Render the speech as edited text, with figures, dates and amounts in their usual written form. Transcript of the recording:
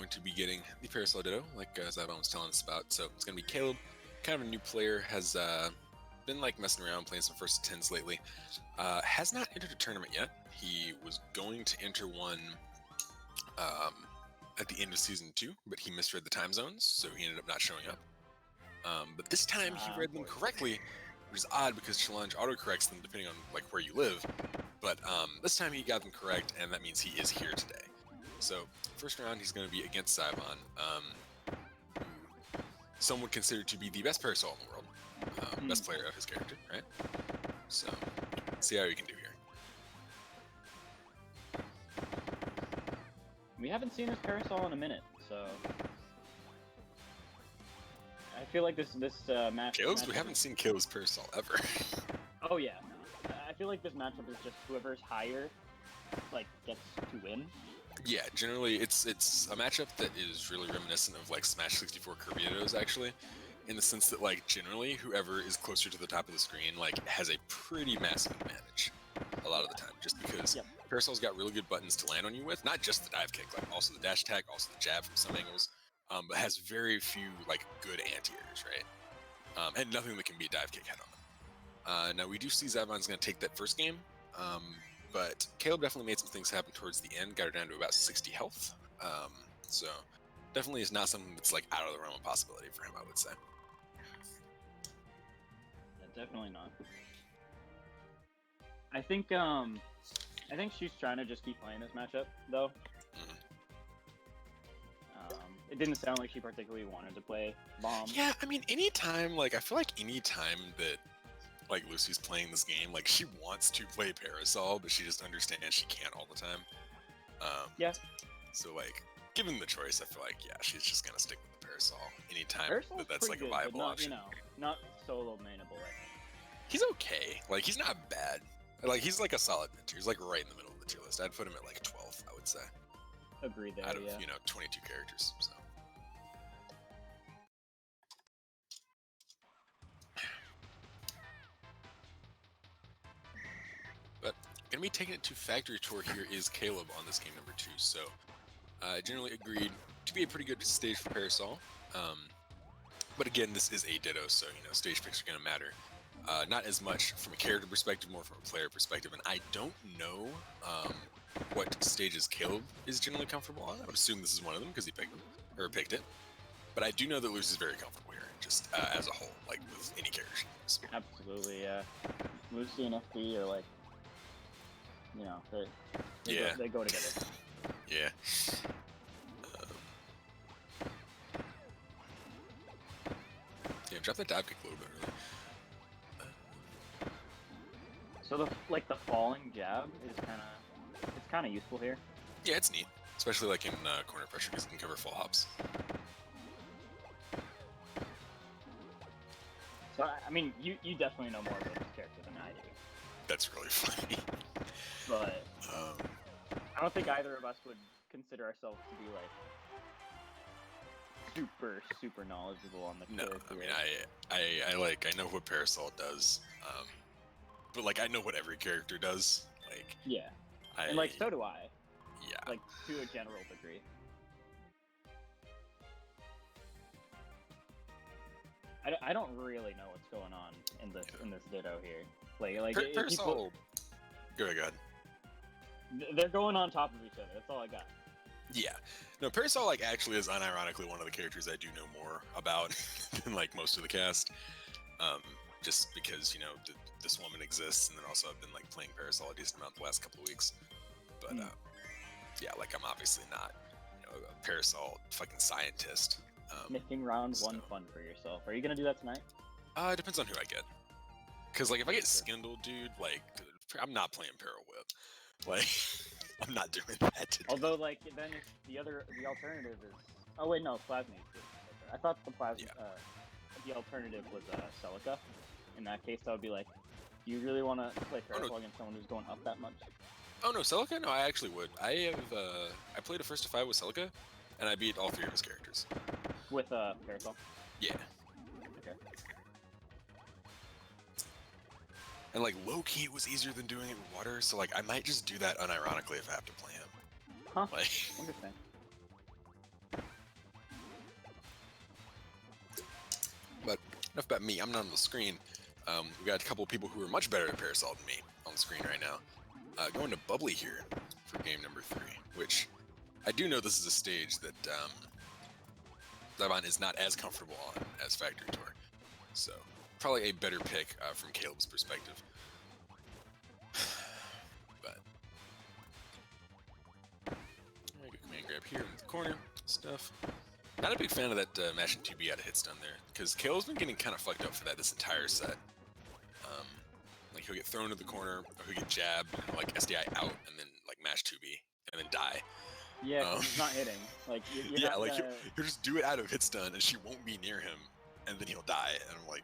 to be getting the Parasol Ditto, like Zyvon was telling us about. So it's going to be Kaleb, kind of a new player, has been like messing around, playing some first 10s lately. Has not entered a tournament yet. He was going to enter one at the end of Season 2, but he misread the time zones, so he ended up not showing up. But this time he read them correctly, which is odd because Challenge autocorrects them depending on like where you live. But this time he got them correct, and that means he is here today. So first round he's going to be against Zyvon, who some would consider to be the best Parasol in the world, best player of his character, right? So see how he can do here. We haven't seen his Parasol in a minute, so I feel like this match. We haven't seen Kaleb's Parasol ever. Oh yeah, no. I feel like this matchup is just whoever's higher, like, gets to win. Yeah, generally it's a matchup that is really reminiscent of like Smash 64 Kirby Dittos, actually, in the sense that like generally whoever is closer to the top of the screen like has a pretty massive advantage a lot of the time, just because Parasol's got really good buttons to land on you with, not just the dive kick, like also the dash attack, also the jab from some angles, but has very few like good anti-airs, right? And nothing that can beat dive kick head on. Now we do see Zyvon's going to take that first game, but Kaleb definitely made some things happen towards the end, got her down to about 60 health, so definitely is not something that's like out of the realm of possibility for him, I would say. Yeah, definitely not. I think she's trying to just keep playing this matchup, though. It didn't sound like she particularly wanted to play Bomb. Yeah, I mean, anytime, like, I feel like anytime that, like, Lucy's playing this game, like, she wants to play Parasol, but she just understands she can't all the time. Yeah. So, like, given the choice, I feel like, yeah, she's just gonna stick with the Parasol anytime Parasol's that's, like, good, a viable but not, option. You know, not solo mainable, I think. He's okay. Like, he's not bad. Like, he's, like, a solid mentor. He's, like, right in the middle of the tier list. I'd put him at, like, 12th, I would say. Agreed there, out of, yeah. 22 characters, so. But gonna be taking it to Factory Tour here is Kaleb on this game number 2, so generally agreed to be a pretty good stage for Parasol. But again, this is a Ditto, so stage picks are gonna matter. Not as much from a character perspective, more from a player perspective, and I don't know what stages Kaleb is generally comfortable on. I would assume this is one of them because he picked it. But I do know that Lucy's very comfortable here, just as a whole, like with any character she plays. Absolutely, yeah. Lucy and FD are like, they go together. Yeah. Yeah, drop that dive kick a little bit early. So the falling jab is kind of useful here. Yeah, it's neat, especially like in corner pressure because it can cover full hops. So I mean, you definitely know more about this character than I do. That's really funny. But I don't think either of us would consider ourselves to be like super knowledgeable on the character. No, I mean I know what Parasol does, but like I know what every character does. Like and like so do I. Yeah. Like to a general degree. I don't really know what's going on in this Ditto here. Like Parasol. Go ahead. They're going on top of each other. That's all I got. Yeah. No, Parasol like actually is unironically one of the characters I do know more about than like most of the cast. Just because this woman exists, and then also I've been like playing Parasol a decent amount the last couple of weeks. But yeah, like I'm obviously not a Parasol fucking scientist. Making round 1 fun for yourself. Are you gonna do that tonight? It depends on who I get. Cause like if I get Skindle, dude, like I'm not playing Para Whip. Like I'm not doing that today. Although like then if the alternative is Plasma. I thought the Plasma the alternative was Celica. In that case, I would be like, do you really want to play Parasol against someone who's going up that much? Oh no, Celica? No, I actually would. I played a 1-5 with Celica, and I beat all 3 of his characters. With Parasol? Yeah. Okay. And like low-key it was easier than doing it with water, so like I might just do that unironically if I have to play him. Huh. Like interesting. enough about me. I'm not on the screen. We got a couple of people who are much better at Parasol than me on the screen right now. Going to Bubbly here for game number 3, which I do know this is a stage that Zyvon is not as comfortable on as Factory Tour. So probably a better pick from Kaleb's perspective. But good command grab here in the corner stuff. Not a big fan of that mashing 2B out of hit stun there, because Kaleb's been getting kind of fucked up for that this entire set. Like he'll get thrown to the corner, or he'll get jabbed, like SDI out, and then like mash 2B, and then die. Yeah, 'cause he's not hitting. Like you're yeah, not like gonna... he'll just do it out of hit stun, and she won't be near him, and then he'll die. And I'm like,